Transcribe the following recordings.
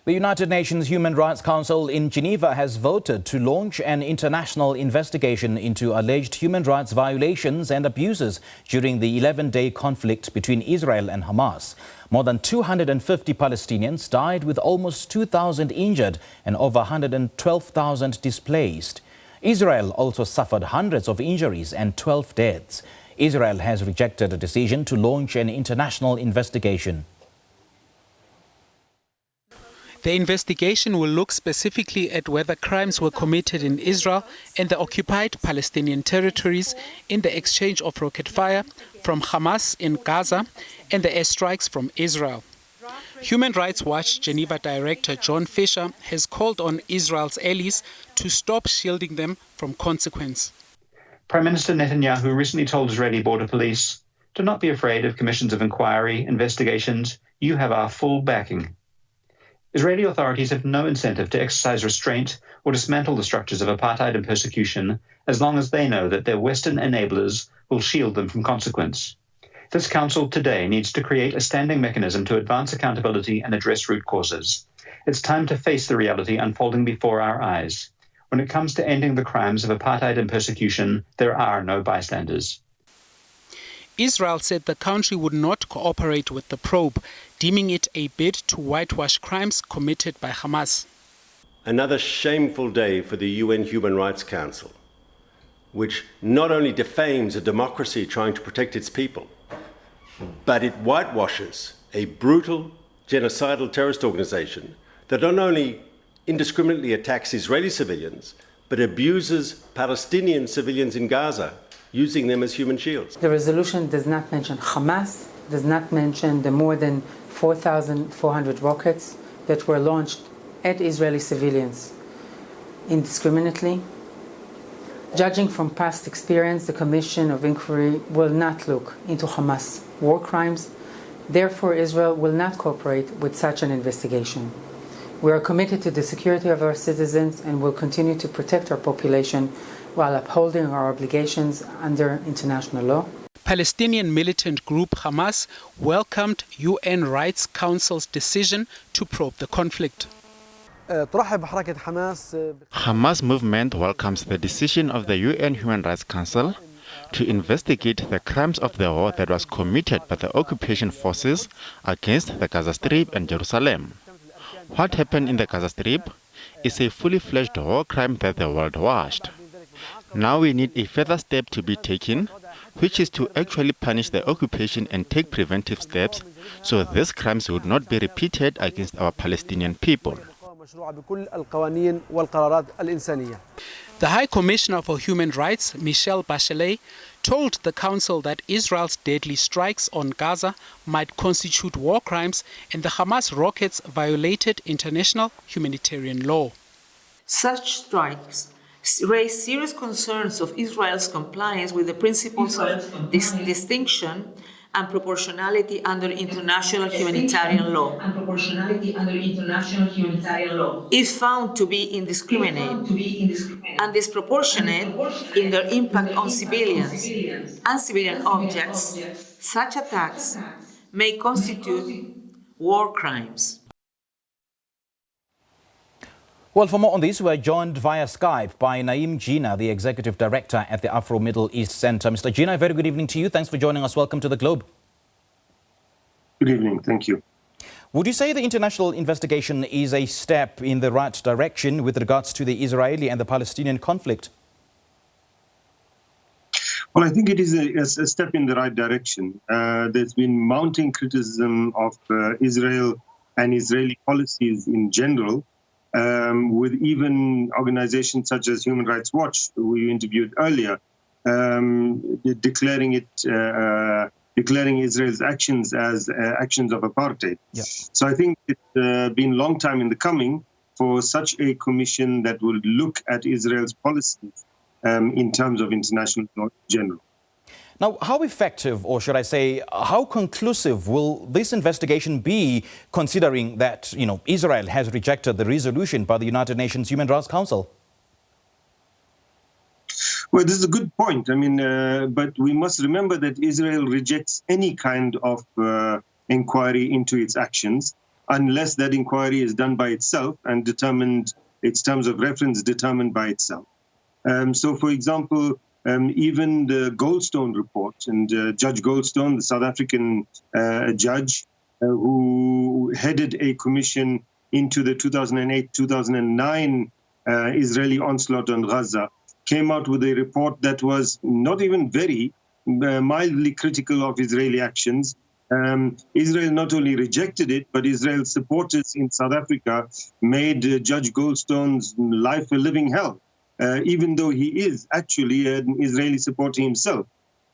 The United Nations Human Rights Council in Geneva has voted to launch an international investigation into alleged human rights violations and abuses during the 11-day conflict between Israel and Hamas. More than 250 Palestinians died, with almost 2,000 injured and over 112,000 displaced. Israel also suffered hundreds of injuries and 12 deaths. Israel has rejected a decision to launch an international investigation. The investigation will look specifically at whether crimes were committed in Israel and the occupied Palestinian territories in the exchange of rocket fire from Hamas in Gaza and the airstrikes from Israel. Human Rights Watch Geneva Director John Fisher has called on Israel's allies to stop shielding them from consequence. Prime Minister Netanyahu recently told Israeli border police, "Do not be afraid of commissions of inquiry, investigations. You have our full backing." Israeli authorities have no incentive to exercise restraint or dismantle the structures of apartheid and persecution as long as they know that their Western enablers will shield them from consequence. This council today needs to create a standing mechanism to advance accountability and address root causes. It's time to face the reality unfolding before our eyes. When it comes to ending the crimes of apartheid and persecution, there are no bystanders. Israel said the country would not cooperate with the probe, deeming it a bid to whitewash crimes committed by Hamas. Another shameful day for the UN Human Rights Council, which not only defames a democracy trying to protect its people, but it whitewashes a brutal, genocidal terrorist organization that not only indiscriminately attacks Israeli civilians, but abuses Palestinian civilians in Gaza, using them as human shields. The resolution does not mention Hamas, does not mention the more than 4,400 rockets that were launched at Israeli civilians indiscriminately. Judging from past experience, the Commission of Inquiry will not look into Hamas war crimes. Therefore, Israel will not cooperate with such an investigation. We are committed to the security of our citizens and will continue to protect our population while upholding our obligations under international law. Palestinian militant group Hamas welcomed UN Rights Council's decision to probe the conflict. Hamas movement welcomes the decision of the UN Human Rights Council to investigate the crimes of the war that was committed by the occupation forces against the Gaza Strip and Jerusalem. What happened in the Gaza Strip is a fully fledged war crime that the world watched. Now we need a further step to be taken, which is to actually punish the occupation and take preventive steps so these crimes would not be repeated against our Palestinian people. The High Commissioner for Human Rights, Michelle Bachelet, told the Council that Israel's deadly strikes on Gaza might constitute war crimes and the Hamas rockets violated international humanitarian law. Such strikes raise serious concerns of Israel's compliance with the principles of distinction and proportionality under international humanitarian law. If found to be indiscriminate and disproportionate in their impact on civilians and civilian objects, such attacks may constitute war crimes. Well, for more on this, we're joined via Skype by Naeem Jina, the Executive Director at the Afro-Middle East Center. Mr. Jina, a very good evening to you. Thanks for joining us. Welcome to the Globe. Good evening. Thank you. Would you say the international investigation is a step in the right direction with regards to the Israeli and the Palestinian conflict? Well, I think it is a step in the right direction. There's been mounting criticism of Israel and Israeli policies in general, with even organizations such as Human Rights Watch, who you interviewed earlier, declaring Israel's actions as actions of apartheid. Yeah. So I think it's been a long time in the coming for such a commission that will look at Israel's policies in terms of international law in general. Now, how effective, or should I say, how conclusive will this investigation be, considering that, Israel has rejected the resolution by the United Nations Human Rights Council? Well, this is a good point. But we must remember that Israel rejects any kind of inquiry into its actions. unless that inquiry is done by itself and determined, its terms of reference determined by itself. So, for example, even the Goldstone report, and Judge Goldstone, the South African judge who headed a commission into the 2008-2009 Israeli onslaught on Gaza, came out with a report that was not even very mildly critical of Israeli actions. Israel not only rejected it, but Israel's supporters in South Africa made Judge Goldstone's life a living hell, even though he is actually an Israeli supporter himself.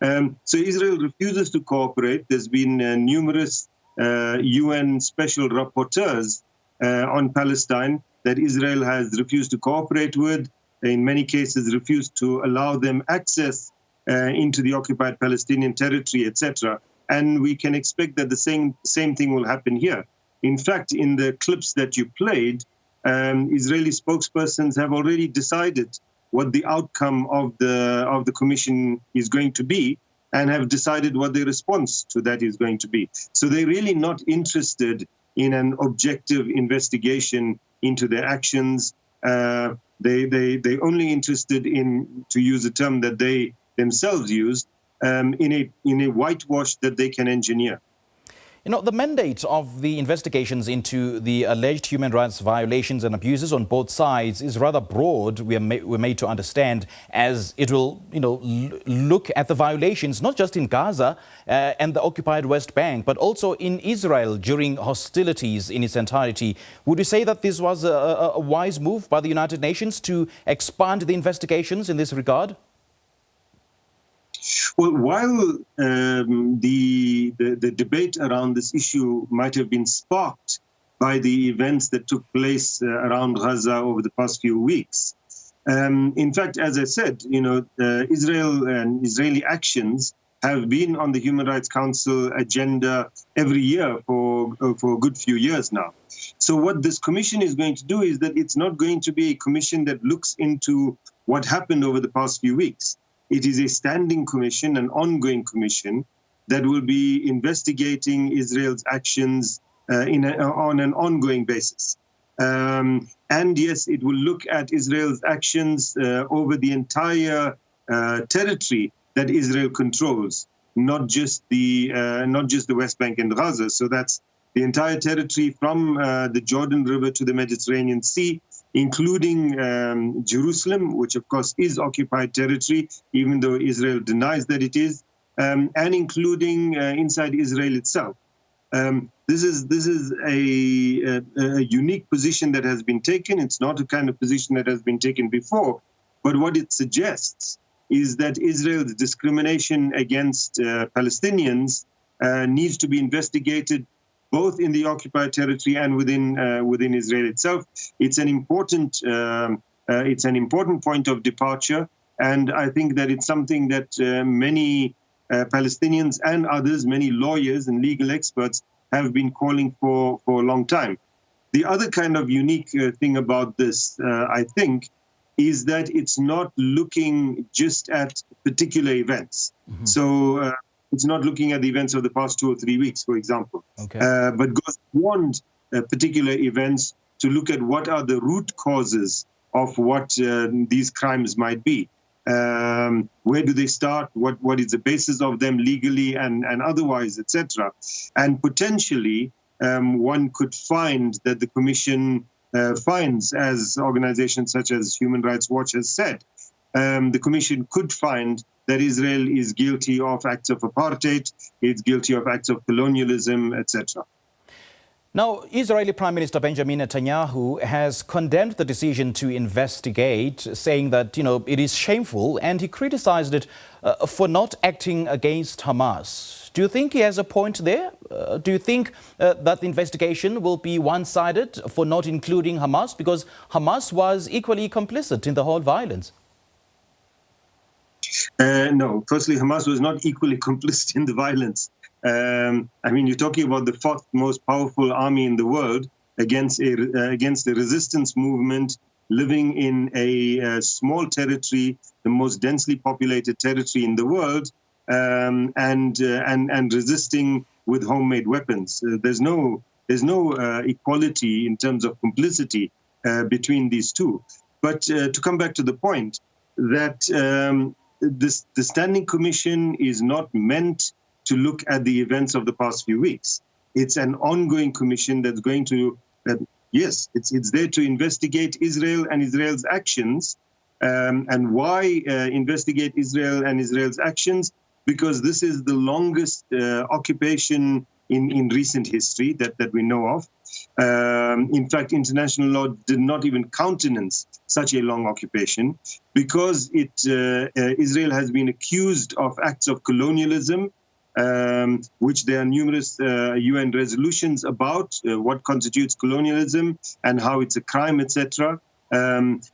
So Israel refuses to cooperate. There's been numerous UN special rapporteurs on Palestine that Israel has refused to cooperate with, in many cases refused to allow them access into the occupied Palestinian territory, etc. And we can expect that the same thing will happen here. In fact, in the clips that you played, Israeli spokespersons have already decided what the outcome of the commission is going to be, and have decided what their response to that is going to be. So they're really not interested in an objective investigation into their actions. They're only interested in, to use a term that they themselves used, in a whitewash that they can engineer. You know, the mandate of the investigations into the alleged human rights violations and abuses on both sides is rather broad, we're made to understand, as it will, look at the violations, not just in Gaza and the occupied West Bank, but also in Israel during hostilities in its entirety. Would you say that this was a wise move by the United Nations to expand the investigations in this regard? Well, while the debate around this issue might have been sparked by the events that took place around Gaza over the past few weeks, in fact, as I said, Israel and Israeli actions have been on the Human Rights Council agenda every year for a good few years now. So what this commission is going to do is that it's not going to be a commission that looks into what happened over the past few weeks. It is a standing commission, an ongoing commission, that will be investigating Israel's actions on an ongoing basis. And yes, it will look at Israel's actions over the entire territory that Israel controls, not just the West Bank and Gaza. So that's the entire territory from the Jordan River to the Mediterranean Sea, including Jerusalem, which of course is occupied territory, even though Israel denies that it is, and including inside Israel itself. This is a unique position that has been taken. It's not a kind of position that has been taken before, but what it suggests is that Israel's discrimination against Palestinians needs to be investigated both in the occupied territory and within Israel itself. It's an important point of departure, and I think that it's something that many Palestinians and others, many lawyers and legal experts, have been calling for a long time. The other kind of unique thing about this, I think, is that it's not looking just at particular events. Mm-hmm. So it's not looking at the events of the past 2 or 3 weeks, for example, but goes beyond particular events to look at what are the root causes of what these crimes might be. Where do they start? What is the basis of them legally and otherwise, etc. And potentially, one could find that the Commission finds, as organizations such as Human Rights Watch has said, the Commission could find that Israel is guilty of acts of apartheid, it's guilty of acts of colonialism, etc. Now, Israeli Prime Minister Benjamin Netanyahu has condemned the decision to investigate, saying that, it is shameful, and he criticized it for not acting against Hamas. Do you think he has a point there? Do you think that the investigation will be one-sided for not including Hamas? Because Hamas was equally complicit in the whole violence. No, firstly, Hamas was not equally complicit in the violence. You're talking about the fourth most powerful army in the world against the resistance movement living in a small territory, the most densely populated territory in the world, and resisting with homemade weapons. There's no There's no equality in terms of complicity between these two. But to come back to the point that the Standing Commission is not meant to look at the events of the past few weeks. It's an ongoing commission that's going to, yes, it's there to investigate Israel and Israel's actions. And why investigate Israel and Israel's actions? Because this is the longest occupation in recent history that we know of. In fact, international law did not even countenance such a long occupation because Israel has been accused of acts of colonialism, which there are numerous UN resolutions about what constitutes colonialism and how it's a crime, etc.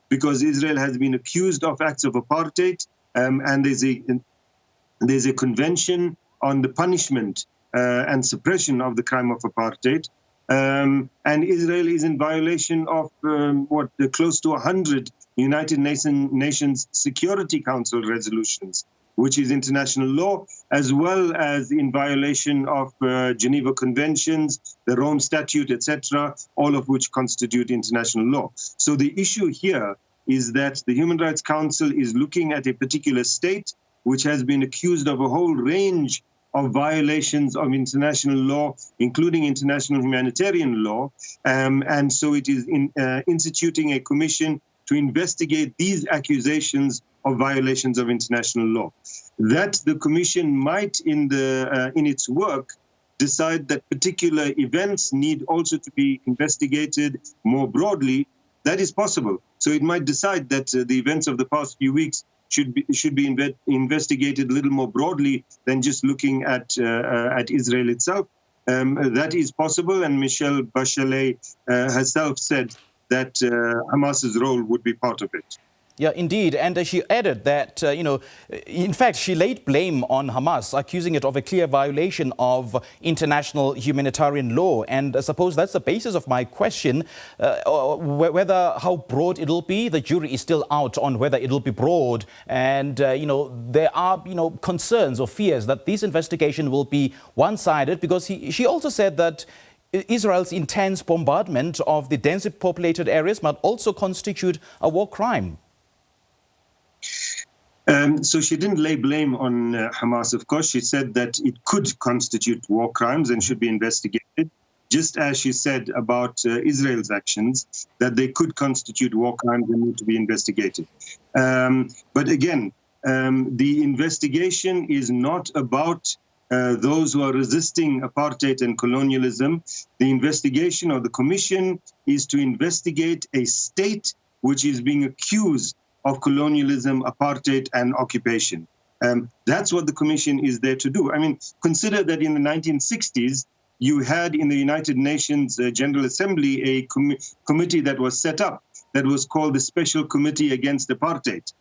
Because Israel has been accused of acts of apartheid, and there's a convention on the punishment and suppression of the crime of apartheid. And Israel is in violation of close to 100 United Nations Security Council resolutions, which is international law, as well as in violation of Geneva Conventions, the Rome Statute, etc., all of which constitute international law. So the issue here is that the Human Rights Council is looking at a particular state which has been accused of a whole range of violations of international law, including international humanitarian law. And so it is instituting a commission to investigate these accusations of violations of international law. That the commission might, in its work, decide that particular events need also to be investigated more broadly, that is possible. So it might decide that the events of the past few weeks should be investigated a little more broadly than just looking at Israel itself. That is possible, and Michelle Bachelet herself said that Hamas's role would be part of it. Yeah, indeed. And she added that, in fact, she laid blame on Hamas, accusing it of a clear violation of international humanitarian law. And I suppose that's the basis of my question, whether how broad it'll be. The jury is still out on whether it'll be broad. And, there are, concerns or fears that this investigation will be one-sided, because she also said that Israel's intense bombardment of the densely populated areas might also constitute a war crime. So she didn't lay blame on Hamas, of course. She said that it could constitute war crimes and should be investigated, just as she said about Israel's actions, that they could constitute war crimes and need to be investigated. But again, the investigation is not about those who are resisting apartheid and colonialism. The investigation or the commission is to investigate a state which is being accused of colonialism, apartheid, and occupation. That's what the commission is there to do. I mean, consider that in the 1960s, you had in the United Nations General Assembly a committee that was set up that was called the Special Committee Against Apartheid.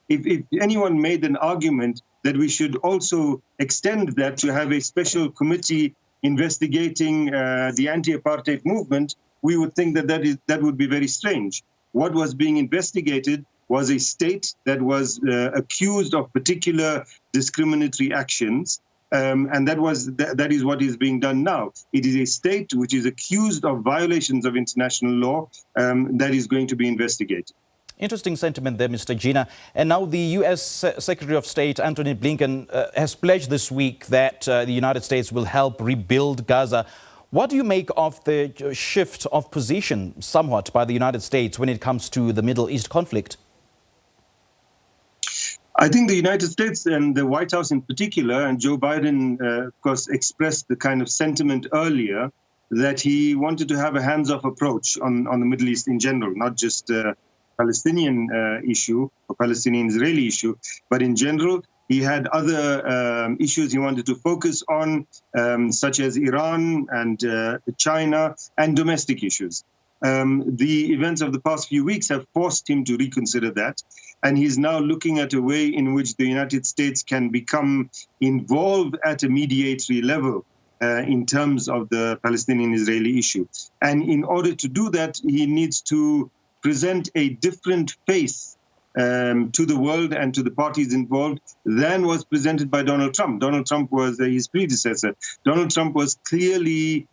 If anyone made an argument that we should also extend that to have a special committee investigating the anti-apartheid movement, we would think that would be very strange. What was being investigated was a state that was accused of particular discriminatory actions, and that is what is being done now. It is a state which is accused of violations of international law that is going to be investigated. Interesting sentiment there, Mr. Jinnah. And now the U.S. Secretary of State Antony Blinken has pledged this week that the United States will help rebuild Gaza. What do you make of the shift of position somewhat by the United States when it comes to the Middle East conflict? I think the United States and the White House in particular, and Joe Biden, of course, expressed the kind of sentiment earlier that he wanted to have a hands-off approach on the Middle East in general, not just Palestinian issue or Palestinian-Israeli issue, but in general. He had other issues he wanted to focus on, such as Iran and China, and domestic issues. The events of the past few weeks have forced him to reconsider that, and he's now looking at a way in which the United States can become involved at a mediatory level in terms of the Palestinian-Israeli issue. And in order to do that, he needs to present a different face to the world and to the parties involved than was presented by Donald Trump. Donald Trump was his predecessor. Donald Trump was clearly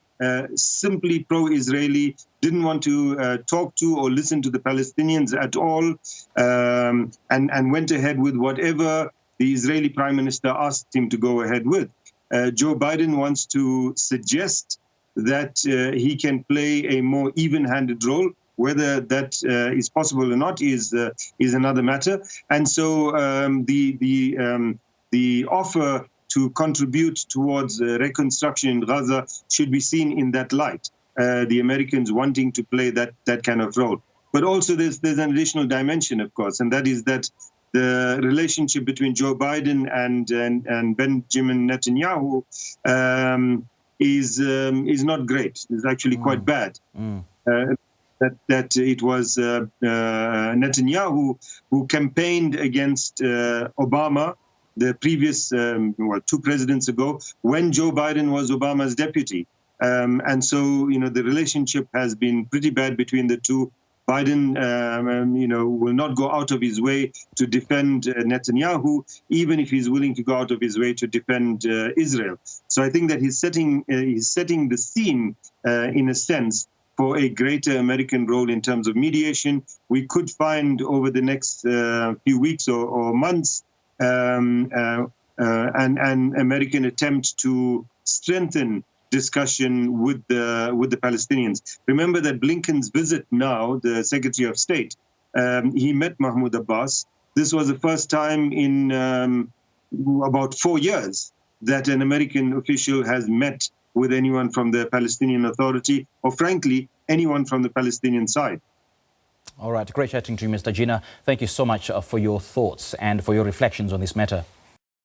simply pro-Israeli, didn't want to talk to or listen to the Palestinians at all, and went ahead with whatever the Israeli Prime Minister asked him to go ahead with. Joe Biden wants to suggest that he can play a more even-handed role. Whether that is possible or not is another matter. And so the offer to contribute towards reconstruction in Gaza should be seen in that light. The Americans wanting to play that kind of role. But also there's an additional dimension, of course, and that is that the relationship between Joe Biden and Benjamin Netanyahu is not great. It's actually quite bad. That it was Netanyahu who campaigned against Obama, the previous 2 presidents ago, when Joe Biden was Obama's deputy. And so, the relationship has been pretty bad between the two. Biden, will not go out of his way to defend Netanyahu, even if he's willing to go out of his way to defend Israel. So I think that he's setting the scene, in a sense, for a greater American role in terms of mediation. We could find over the next few weeks or months an American attempt to strengthen discussion with the Palestinians. Remember that Blinken's visit now, the Secretary of State, he met Mahmoud Abbas. This was the first time in about 4 years that an American official has met with anyone from the Palestinian Authority, or frankly, anyone from the Palestinian side. All right, great chatting to you, Mr. Jina. Thank you so much for your thoughts and for your reflections on this matter.